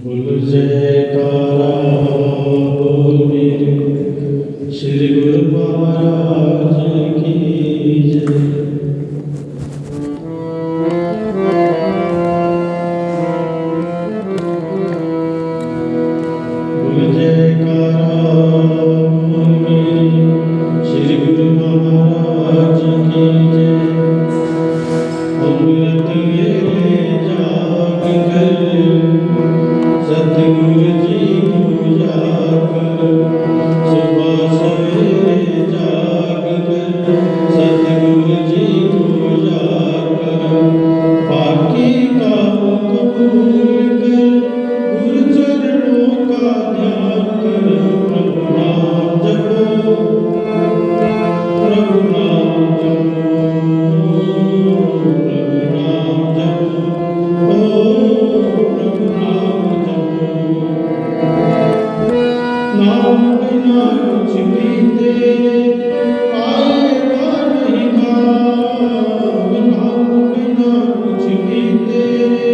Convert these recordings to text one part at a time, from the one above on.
बोलो जयकारा बोल मेरे श्री गुरु महाराज की जय। बोलो जयकारा बोल मेरे श्री गुरु महाराज की जय। अमृत वेले जाग कर सतगुरु जी को जाकर, सुबह सवेरे जाग कर सतगुरु जी को जाकर, बाकी काम को भूल कर गुरु चरणों का ध्यान करो। प्रभु नाम जपो, प्रभु नाम जपो, प्रभु नाम जपो, ओ प्रभु नाम जपो। नाम बिना कुछ भी तेरे आएगा नहीं काम। नाम बिना कुछ भी तेरे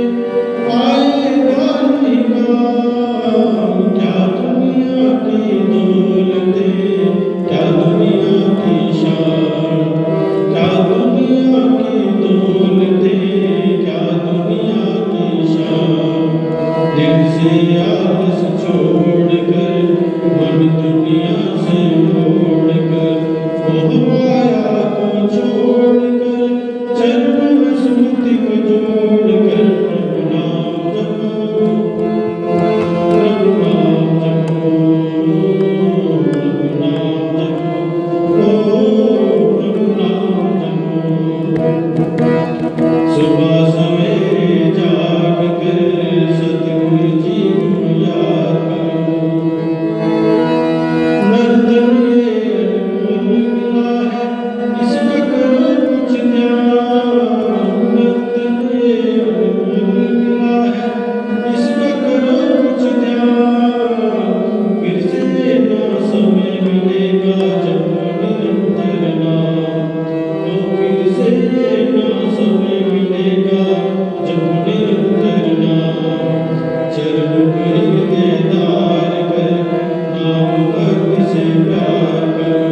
आएगा नहीं काम। क्या दुनिया की दौलतें, क्या दुनिया की शान, क्या दुनिया की दौलतें, क्या दुनिया की शान। दिल से आलस छोड़कर, मन दुनिया से मोड़कर, मोह माया को छोड़कर, चरणों में स्मृति को जोड़कर, प्रभु नाम जपो, प्रभु नाम जपो, प्रभु नाम जपो, ओ प्रभु नाम जपो। सुबह सवेरे जाग कर सतगुरु जी को याद करो। नर्तन ये अनमोल मिला है, इसका करो कुछ ध्यान। नर्तन ये अनमोल मिला है, इसका करो कुछ ध्यान। फिर से ना समय मिलेगा जब निरंतर नाम, तो फिर से ना समय मिलेगा जब निरंतर नाम। चरण हृदयदार कर, नाम भक्ति से प्यार करो।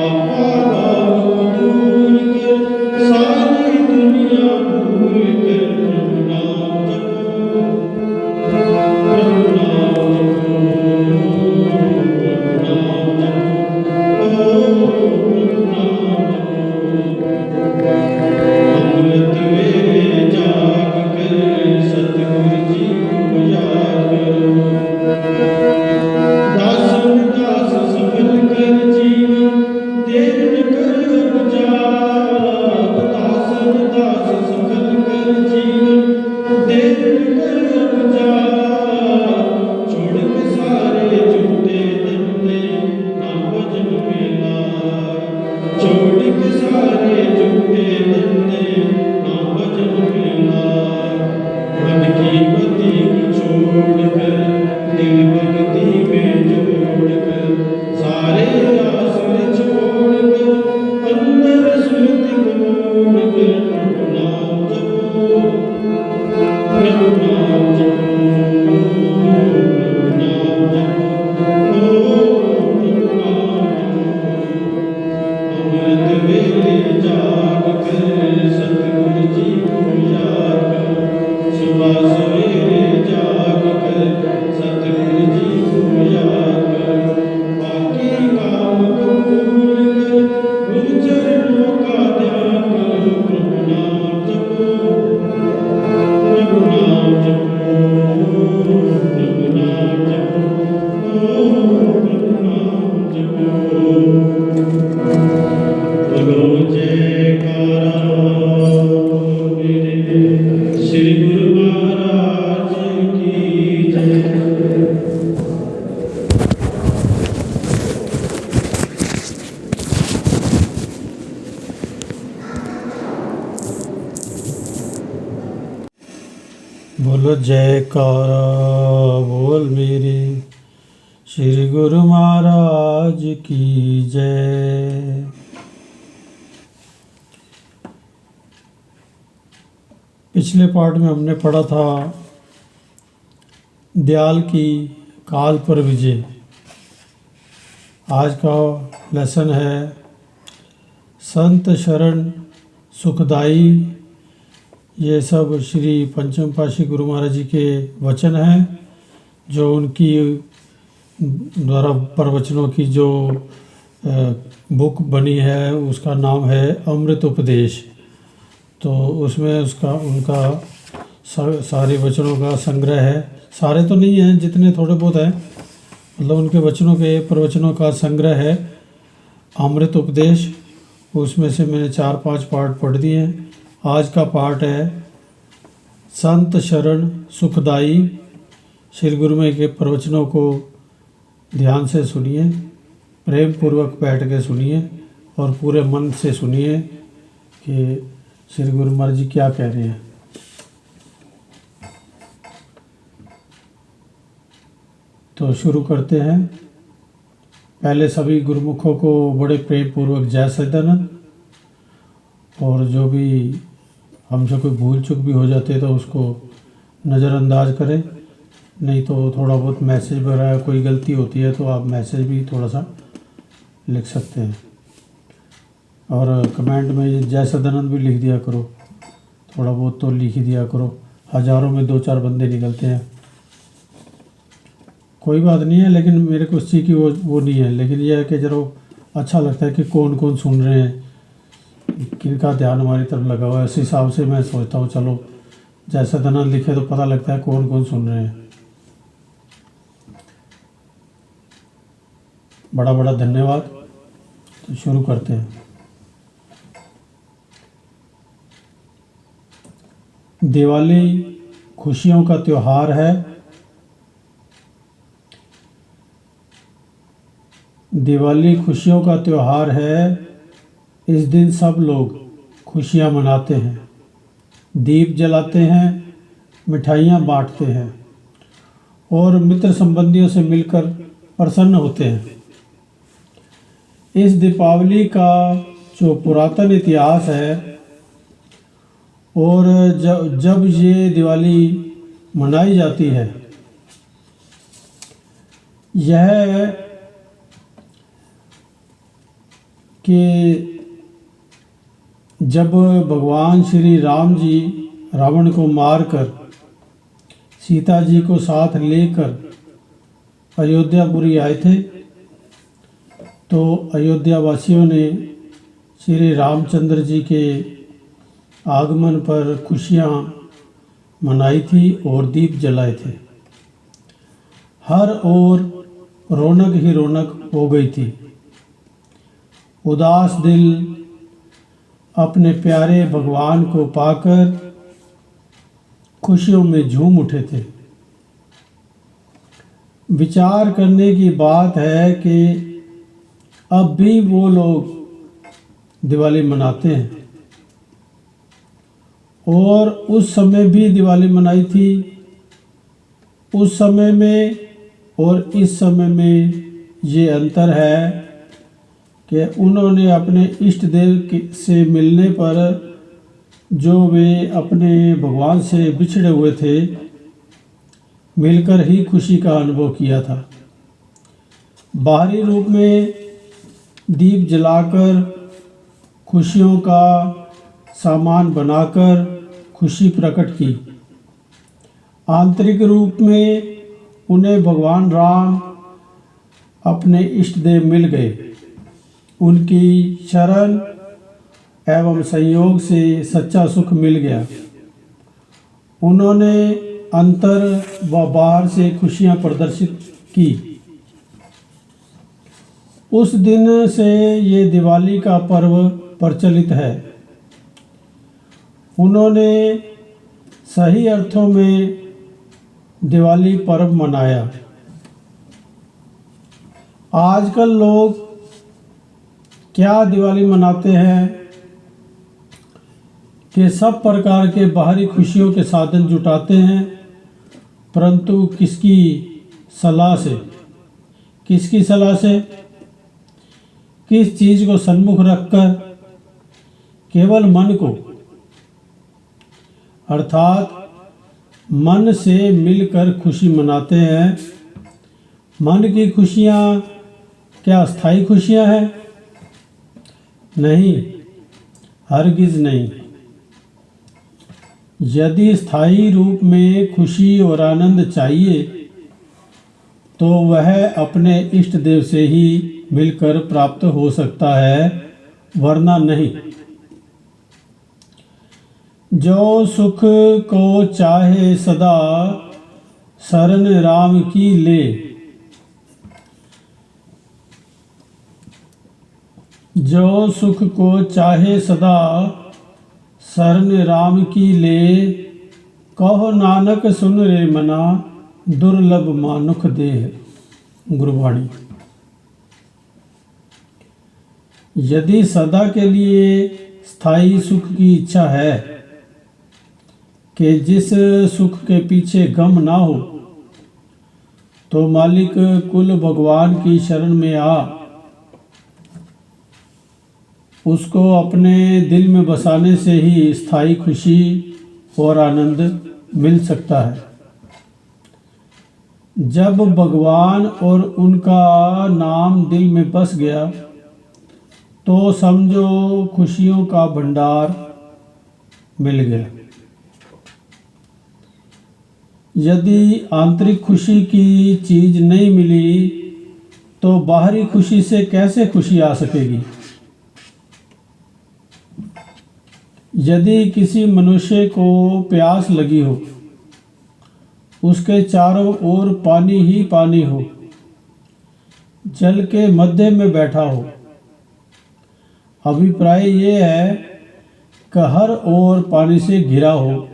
आपा भाव को दूर कर, सारी दुनिया भूल कर, प्रभु नाम जपो, प्रभु नाम जपो, प्रभु नाम जपो, ओ प्रभु नाम जपो। अमृत वेले जाग कर सतगुरु जी को याद करो। दासन दास सफल कर जीवन, देर न कर अब जाग। दासन दास सफल कर जीवन, देर न कर अब जाग। छोड़ के सारे झूठे धंधे, नाम भजन में लाग। छोड़ के सारे झूठे धंधे, नाम भजन में लाग। मन की मति को छोड़कर, दिल भक्ति में जोड़कर, सारे आसरे छोड़कर, अंदर स्मृति को मोड़कर, प्रभु नाम जपो, प्रभु नाम जपो, प्रभु नाम जपो, ओ प्रभु नाम जपो। अमृत वेले जाग कर सतगुरु जी को याद करो। सुबह सवेरे जाग कर सतगुरु जी को याद करो। बाकी काम को भूल कर गुरु चरणों का ध्यान करो। प्रभु नाम जपो, प्रभु नाम जपो, प्रभु नाम जपो, ओ प्रभु नाम जपो। बोलो जयकारा बोल मेरे श्री गुरु महाराज की जय। बोलो जयकारा बोल मेरे श्री गुरु महाराज की जय। पिछले पार्ट में हमने पढ़ा था दयाल की काल पर विजय। आज का लेसन है संत शरण सुखदाई। ये सब श्री पंचम पातशाही गुरु महाराज जी के वचन हैं, जो उनकी द्वारा प्रवचनों की जो बुक बनी है उसका नाम है अमृत उपदेश। तो उसमें उनका सारे वचनों का संग्रह है। सारे तो नहीं हैं, जितने थोड़े बहुत हैं, मतलब उनके वचनों के प्रवचनों का संग्रह है अमृत उपदेश। उसमें से मैंने 4-5 पार्ट पढ़ दिए हैं। आज का पार्ट है संत शरण सुखदाई। श्री गुरुमय के प्रवचनों को ध्यान से सुनिए, प्रेम पूर्वक बैठ के सुनिए और पूरे मन से सुनिए कि श्री गुरु महाराज जी क्या कह रहे हैं। तो शुरू करते हैं। पहले सभी गुरुमुखों को बड़े प्रेम पूर्वक जय सच्चिदानंद। और जो भी हमसे कोई भूल चूक भी हो जाती है तो उसको नज़रअंदाज करें, नहीं तो थोड़ा बहुत मैसेज वगैरह कोई गलती होती है तो आप मैसेज भी थोड़ा सा लिख सकते हैं। और कमेंट में जय सच्चिदानंद भी लिख दिया करो, थोड़ा बहुत तो लिख ही दिया करो। हज़ारों में 2-4 बंदे निकलते हैं, कोई बात नहीं है, लेकिन मेरे को उस चीज़ की वो नहीं है। लेकिन यह है कि जरा अच्छा लगता है कि कौन कौन सुन रहे हैं, किनका ध्यान हमारी तरफ लगा हुआ है। इस हिसाब से मैं सोचता हूँ चलो जय सच्चिदानंद लिखे तो पता लगता है कौन कौन सुन रहे हैं। बड़ा बड़ा धन्यवाद। तो शुरू करते हैं। दिवाली खुशियों का त्यौहार है। दिवाली खुशियों का त्यौहार है। इस दिन सब लोग खुशियां मनाते हैं, दीप जलाते हैं, मिठाइयाँ बांटते हैं और मित्र संबंधियों से मिलकर प्रसन्न होते हैं। इस दीपावली का जो पुरातन इतिहास है और जब ये दिवाली मनाई जाती है, यह कि जब भगवान श्री राम जी रावण को मारकर सीता जी को साथ लेकर अयोध्यापुरी आए थे, तो अयोध्या वासियों ने श्री रामचंद्र जी के आगमन पर खुशियां मनाई थी और दीप जलाए थे। हर ओर रौनक ही रौनक हो गई थी। उदास दिल अपने प्यारे भगवान को पाकर खुशियों में झूम उठे थे। विचार करने की बात है कि अब भी वो लोग दिवाली मनाते हैं और उस समय भी दिवाली मनाई थी। उस समय में और इस समय में ये अंतर है कि उन्होंने अपने इष्ट देव से मिलने पर जो वे अपने भगवान से बिछड़े हुए थे, मिलकर ही खुशी का अनुभव किया था। बाहरी रूप में दीप जलाकर, खुशियों का सामान बनाकर खुशी प्रकट की। आंतरिक रूप में उन्हें भगवान राम अपने इष्ट देव मिल गए। उनकी शरण एवं संयोग से सच्चा सुख मिल गया। उन्होंने अंतर व बाहर से खुशियां प्रदर्शित की। उस दिन से ये दिवाली का पर्व प्रचलित है। उन्होंने सही अर्थों में दिवाली पर्व मनाया। आजकल लोग क्या दिवाली मनाते हैं कि सब प्रकार के बाहरी खुशियों के साधन जुटाते हैं, परंतु किसकी सलाह से? किसकी सलाह से? किस चीज़ को सन्मुख रखकर? केवल मन को, अर्थात मन से मिलकर खुशी मनाते हैं। मन की खुशियाँ क्या स्थायी खुशियाँ हैं? नहीं, हरगिज नहीं। यदि स्थायी रूप में खुशी और आनंद चाहिए तो वह अपने इष्ट देव से ही मिलकर प्राप्त हो सकता है, वरना नहीं। जो सुख को चाहे सदा शरण राम की ले, जो सुख को चाहे सदा शरण राम की ले, कहो नानक सुन रे मना, दुर्लभ मानुख देह। गुरुवाणी। यदि सदा के लिए स्थायी सुख की इच्छा है कि जिस सुख के पीछे गम ना हो, तो मालिक कुल भगवान की शरण में आ उसको अपने दिल में बसाने से ही स्थायी खुशी और आनंद मिल सकता है। जब भगवान और उनका नाम दिल में बस गया तो समझो खुशियों का भंडार मिल गया। यदि आंतरिक खुशी की चीज नहीं मिली तो बाहरी खुशी से कैसे खुशी आ सकेगी? यदि किसी मनुष्य को प्यास लगी हो, उसके चारों ओर पानी ही पानी हो, जल के मध्य में बैठा हो, अभिप्राय ये है कि हर ओर पानी से घिरा हो,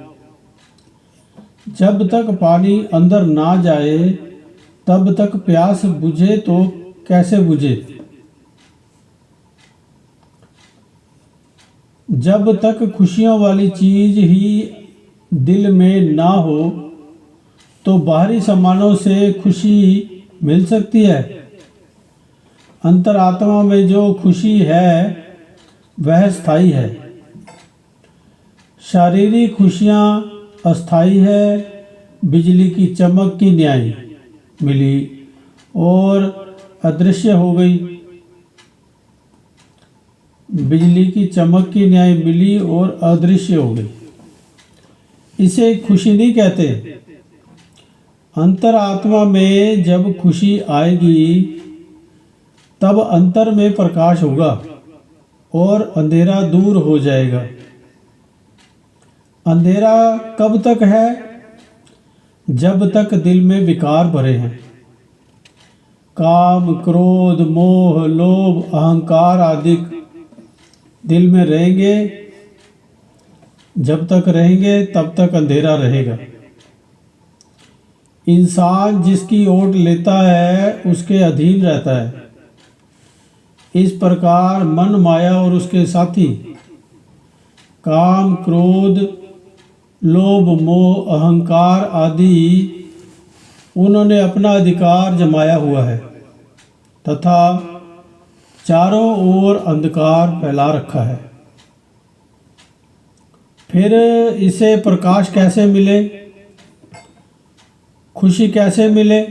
जब तक पानी अंदर ना जाए तब तक प्यास बुझे तो कैसे बुझे? जब तक खुशियों वाली चीज ही दिल में ना हो तो बाहरी सामानों से खुशी मिल सकती है। अंतरात्मा में जो खुशी है वह स्थायी है। शारीरिक खुशियाँ अस्थायी है। बिजली की चमक की न्याय मिली और अदृश्य हो गई। बिजली की चमक की न्याय मिली और अदृश्य हो गई, इसे खुशी नहीं कहते। अंतरात्मा में जब खुशी आएगी तब अंतर में प्रकाश होगा और अंधेरा दूर हो जाएगा। अंधेरा कब तक है? जब तक दिल में विकार भरे हैं। काम, क्रोध, मोह, लोभ, अहंकार आदि दिल में रहेंगे। जब तक रहेंगे तब तक अंधेरा रहेगा। इंसान जिसकी ओट लेता है उसके अधीन रहता है। इस प्रकार मन, माया और उसके साथी काम, क्रोध, लोभ, मोह, अहंकार आदि उन्होंने अपना अधिकार जमाया हुआ है तथा चारों ओर अंधकार फैला रखा है। फिर इसे प्रकाश कैसे मिले? खुशी कैसे मिले?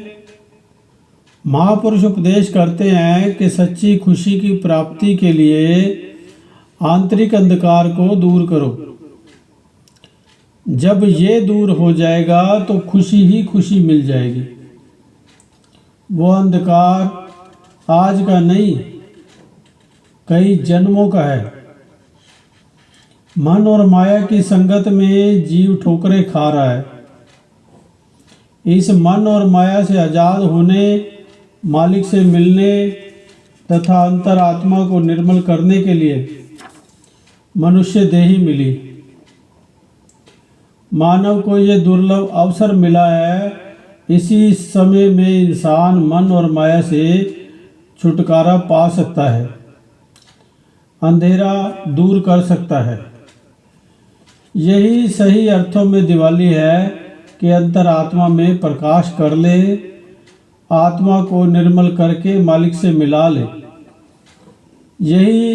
महापुरुष उपदेश करते हैं कि सच्ची खुशी की प्राप्ति के लिए आंतरिक अंधकार को दूर करो। जब ये दूर हो जाएगा तो खुशी ही खुशी मिल जाएगी। वो अंधकार आज का नहीं, कई जन्मों का है। मन और माया की संगत में जीव ठोकरें खा रहा है। इस मन और माया से आजाद होने, मालिक से मिलने तथा अंतरात्मा को निर्मल करने के लिए मनुष्य देही मिली। मानव को ये दुर्लभ अवसर मिला है। इसी समय में इंसान मन और माया से छुटकारा पा सकता है, अंधेरा दूर कर सकता है। यही सही अर्थों में दिवाली है कि अंतरात्मा में प्रकाश कर ले, आत्मा को निर्मल करके मालिक से मिला ले। यही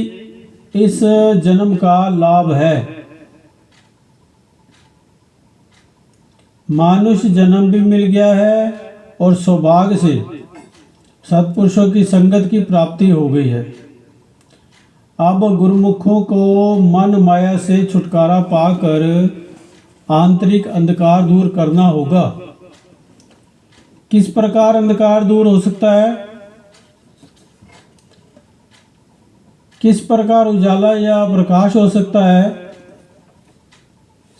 इस जन्म का लाभ है। मानुष जन्म भी मिल गया है और सौभाग्य से सत्पुरुषों की संगत की प्राप्ति हो गई है। अब गुरुमुखों को मन माया से छुटकारा पाकर आंतरिक अंधकार दूर करना होगा। किस प्रकार अंधकार दूर हो सकता है? किस प्रकार उजाला या प्रकाश हो सकता है?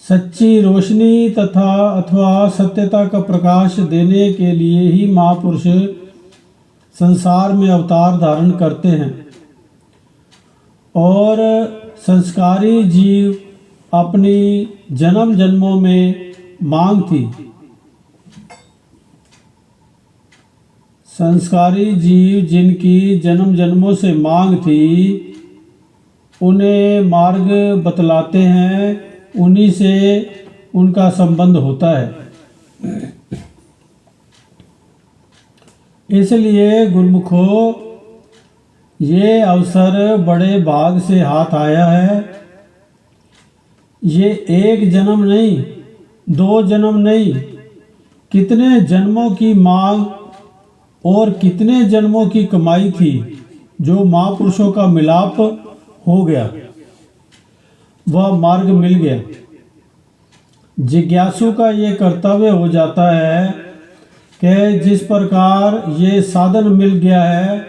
सच्ची रोशनी तथा अथवा सत्यता का प्रकाश देने के लिए ही महापुरुष संसार में अवतार धारण करते हैं और संस्कारी जीव अपनी जन्म जन्मों में मांग थी। संस्कारी जीव जिनकी जन्म जन्मों से मांग थी उन्हें मार्ग बतलाते हैं, उन्हीं से उनका संबंध होता है। इसलिए गुरुमुखों, ये अवसर बड़े भाग से हाथ आया है। ये एक जन्म नहीं, दो जन्म नहीं, कितने जन्मों की मांग और कितने जन्मों की कमाई थी जो महापुरुषों का मिलाप हो गया, वह मार्ग मिल गया। जिज्ञासु का ये कर्तव्य हो जाता है कि जिस प्रकार ये साधन मिल गया है,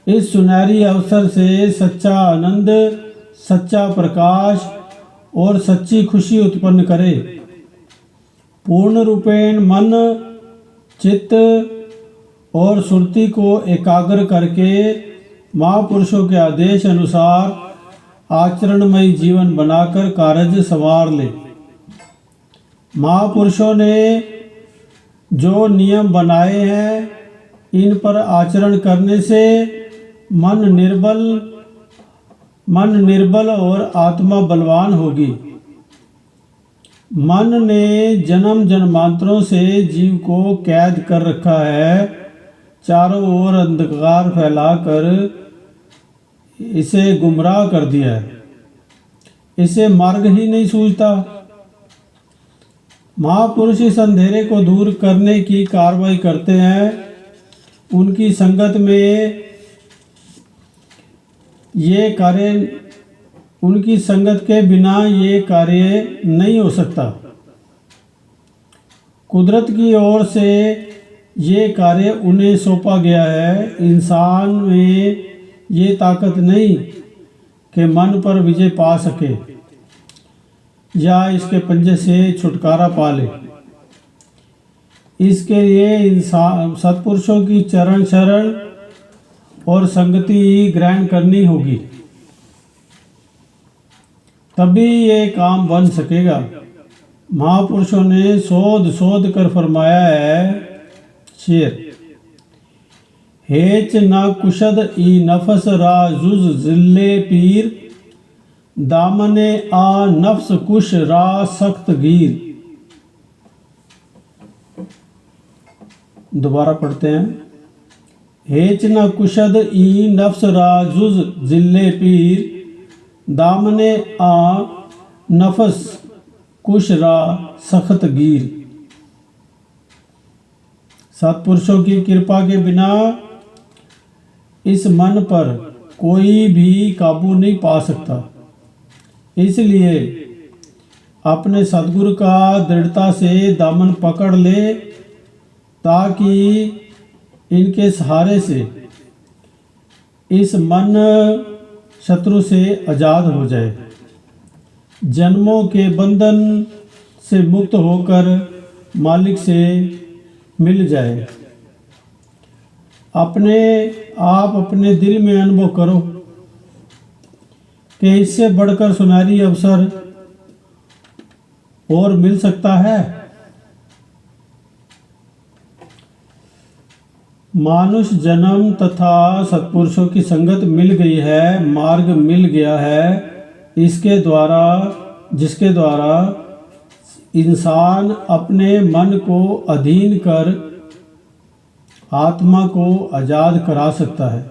इस सुनहरी अवसर से सच्चा आनंद, सच्चा प्रकाश और सच्ची खुशी उत्पन्न करे। पूर्ण रूपेण मन, चित्त और सुरति को एकाग्र करके महापुरुषों के आदेश अनुसार आचरणमय जीवन बनाकर कार्य संवार ले। महापुरुषों ने जो नियम बनाए हैं, इन पर आचरण करने से मन निर्बल और आत्मा बलवान होगी। मन ने जन्म जन्मांतरों से जीव को कैद कर रखा है, चारों ओर अंधकार फैलाकर इसे गुमराह कर दिया है। इसे मार्ग ही नहीं सूझता। महापुरुष इस अंधेरे को दूर करने की कार्रवाई करते हैं। उनकी संगत में ये कार्य, उनकी संगत के बिना ये कार्य नहीं हो सकता। कुदरत की ओर से ये कार्य उन्हें सौंपा गया है। इंसान में ये ताकत नहीं कि मन पर विजय पा सके या इसके पंजे से छुटकारा पा ले। इसके लिए इंसान सत्पुरुषों की चरण शरण और संगति ग्रहण करनी होगी, तभी ये काम बन सकेगा। महापुरुषों ने शोध कर फरमाया है, शेर हेच न कुशद ई नफस रा जुज जिल्ले पीर, दामने आ नफ्स कुश रा सख्त गीर। दोबारा पढ़ते हैं। हेच न कुशद ई नफ्स रा जुज जिल्ले पीर, दामने आ नफस कुश रा सख्त गीर। सत्पुरुषों की कृपा के बिना इस मन पर कोई भी काबू नहीं पा सकता। इसलिए अपने सद्गुरु का दृढ़ता से दामन पकड़ ले, ताकि इनके सहारे से इस मन शत्रु से आजाद हो जाए, जन्मों के बंधन से मुक्त होकर मालिक से मिल जाए। आप अपने दिल में अनुभव करो कि इससे बढ़कर सुनहरी अवसर और मिल सकता है। मानुष जन्म तथा सत्पुरुषों की संगत मिल गई है, मार्ग मिल गया है, जिसके द्वारा इंसान अपने मन को अधीन कर आत्मा को आजाद करा सकता है।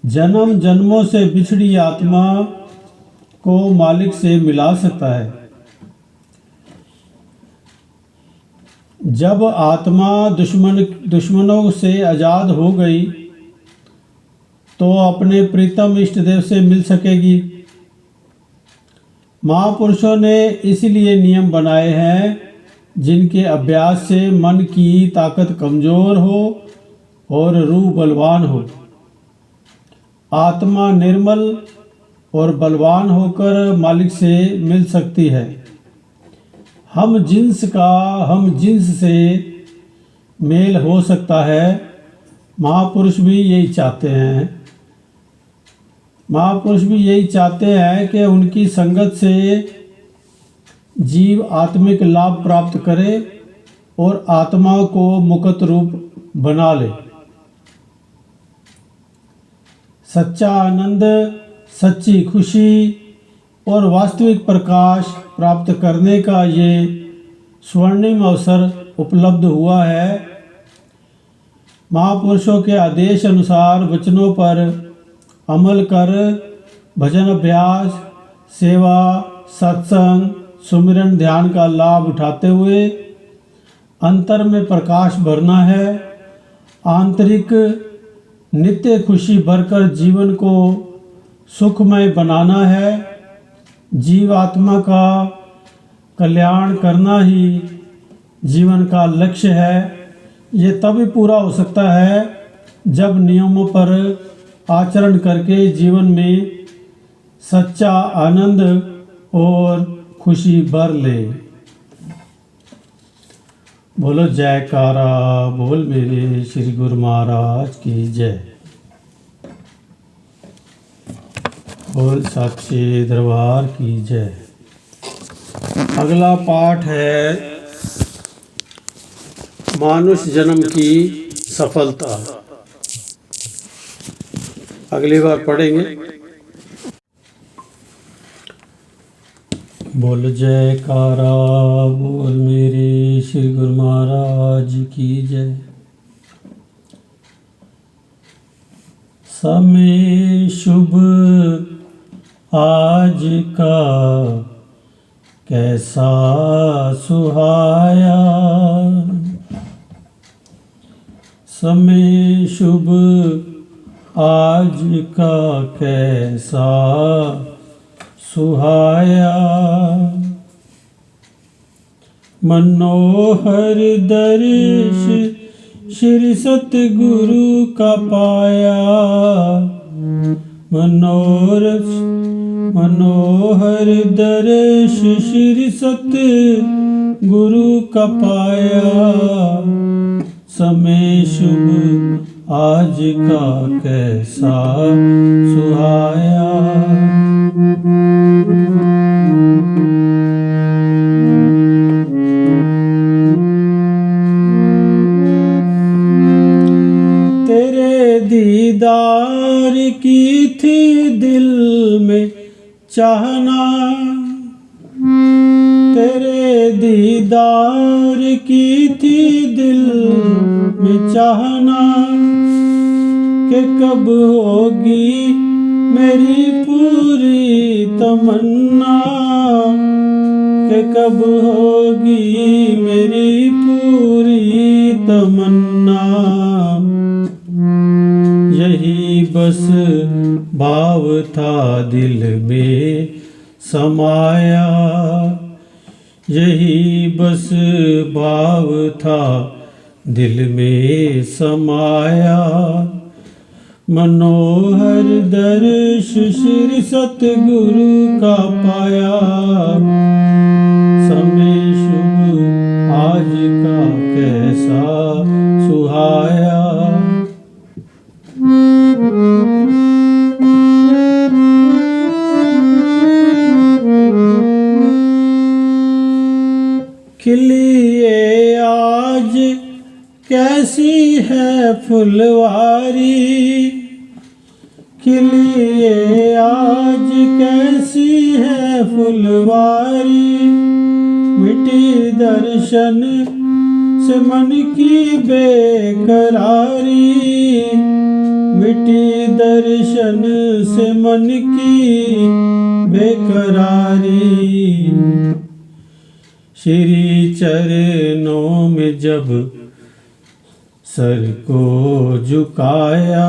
जन्म जन्मों से बिछड़ी आत्मा को मालिक से मिला सकता है। जब आत्मा दुश्मनों से आज़ाद हो गई तो अपने प्रीतम इष्ट देव से मिल सकेगी। महापुरुषों ने इसलिए नियम बनाए हैं जिनके अभ्यास से मन की ताकत कमज़ोर हो और रूह बलवान हो। आत्मा निर्मल और बलवान होकर मालिक से मिल सकती है। हम जिन्स से मेल हो सकता है। महापुरुष भी यही चाहते हैं कि उनकी संगत से जीव आत्मिक लाभ प्राप्त करे और आत्मा को मुक्त रूप बना ले। सच्चा आनंद, सच्ची खुशी और वास्तविक प्रकाश प्राप्त करने का ये स्वर्णिम अवसर उपलब्ध हुआ है। महापुरुषों के आदेश अनुसार वचनों पर अमल कर भजन अभ्यास, सेवा, सत्संग, सुमिरन, ध्यान का लाभ उठाते हुए अंतर में प्रकाश भरना है। आंतरिक नित्य खुशी भरकर जीवन को सुखमय बनाना है। जीवात्मा का कल्याण करना ही जीवन का लक्ष्य है। ये तभी पूरा हो सकता है जब नियमों पर आचरण करके जीवन में सच्चा आनंद और खुशी भर ले। बोलो जयकारा बोल मेरे श्री गुरु महाराज की जय। बोल साक्षी दरबार की जय। अगला पाठ है मानुष जन्म की सफलता। अगली बार पढ़ेंगे। बोल जयकारा बोल मेरे श्री गुरु महाराज की जय। समय शुभ आज का कैसा सुहाया, समय शुभ आज का कैसा सुहाया। मनोहर दर्श श्री सतगुरु का पाया। मनोहर दर्श श्री सतगुरु का पाया। समय शुभ आज का कैसा सुहाया। तेरे दीदार की थी दिल में चाहना, तेरे दीदार की थी दिल में चाहना। कि कब होगी मेरी पूरी तमन्ना, कि कब होगी मेरी पूरी तमन्ना। यही बस भाव था दिल में समाया, यही बस भाव था दिल में समाया। मनोहर दर्श श्री सतगुरु का पाया। समय शुभ आज का कैसा सुहाया। खिलिए आज कैसी है फुलवारी, खिलिए आज कैसी है फुलवारी। मिटी दर्शन से मन की बेकरारी, मिटी दर्शन से मन की बेकरारी। श्री चरणों में जब सर को झुकाया,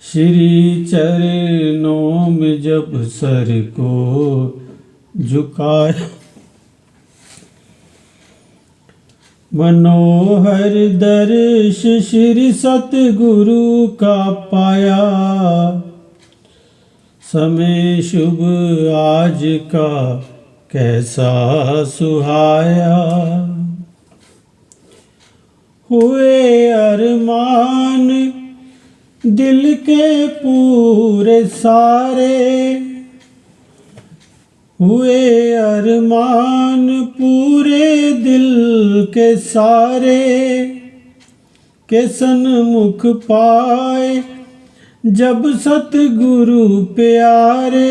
श्री चरणों में जब सर को झुकाया, मनोहर दर्श श्री सतगुरु का पाया। समय शुभ आज का कैसा सुहाया, हुए अरमान दिल के पूरे सारे, हुए अरमान पूरे दिल के सारे, के सन्मुख पाए जब सतगुरु प्यारे,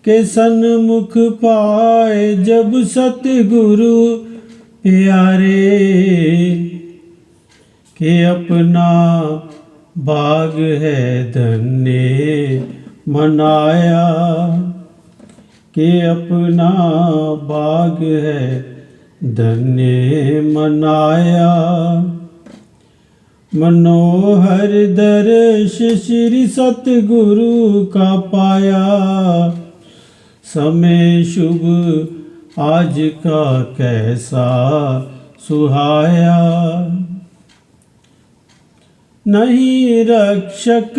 के सन्मुख पाए जब सतगुरु प्यारे, के अपना भाग है धन्य मनाया, के अपना भाग है धन्य मनाया। मनोहर दर्श श्री सतगुरु का पाया, समय शुभ आज का कैसा सुहाया। नहीं रक्षक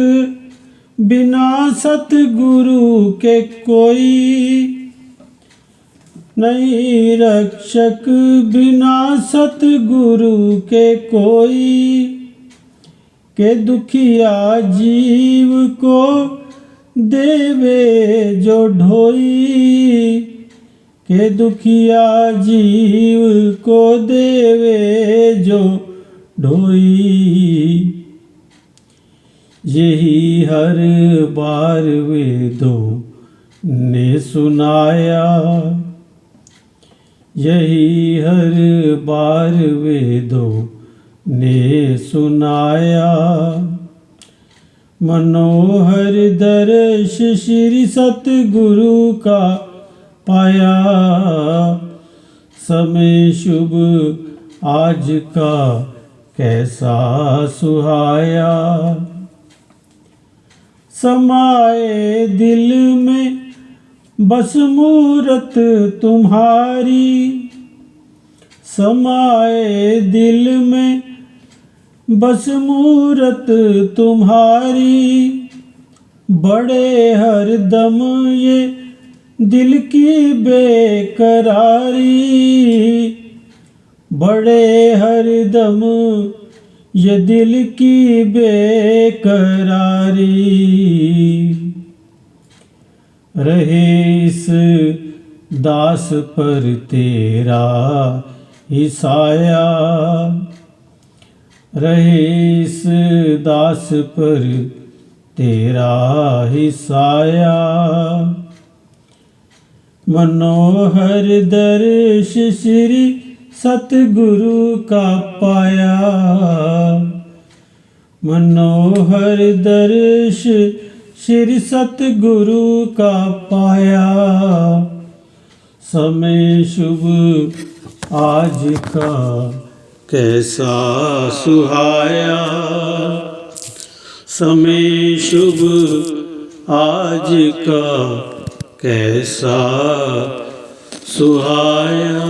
बिना सतगुरु के कोई, नहीं रक्षक बिना सतगुरु के कोई, के दुखिया जीव को देवे जो ढोई, के दुखिया जीव को देवे जो ढोई। यही हर बार वेदों ने सुनाया, यही हर बार वेदों ने सुनाया। मनोहर दर्श श्री सतगुरु का पाया, समय शुभ आज का कैसा सुहाया। समाए दिल में बस मूरत तुम्हारी, समाए दिल में बस मूरत तुम्हारी, बड़े हरदम ये दिल की बेकरारी, बड़े हरदम ये दिल की बेकरारी। रहे इस दास पर तेरा ही साया, रहे इस दास पर तेरा ही साया। मनोहर दर्श श्री सतगुरु का पाया, मनोहर दर्श श्री सतगुरु का पाया। समय शुभ आज का कैसा सुहाया, समय शुभ आज का कैसा सुहाया।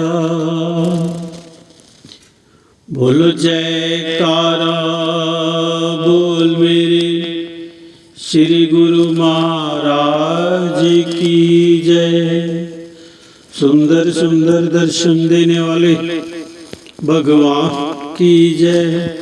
बोलो जयकारा बोल मेरे श्री गुरु महाराज की जय। सुंदर सुंदर दर्शन देने वाले भगवान की जय।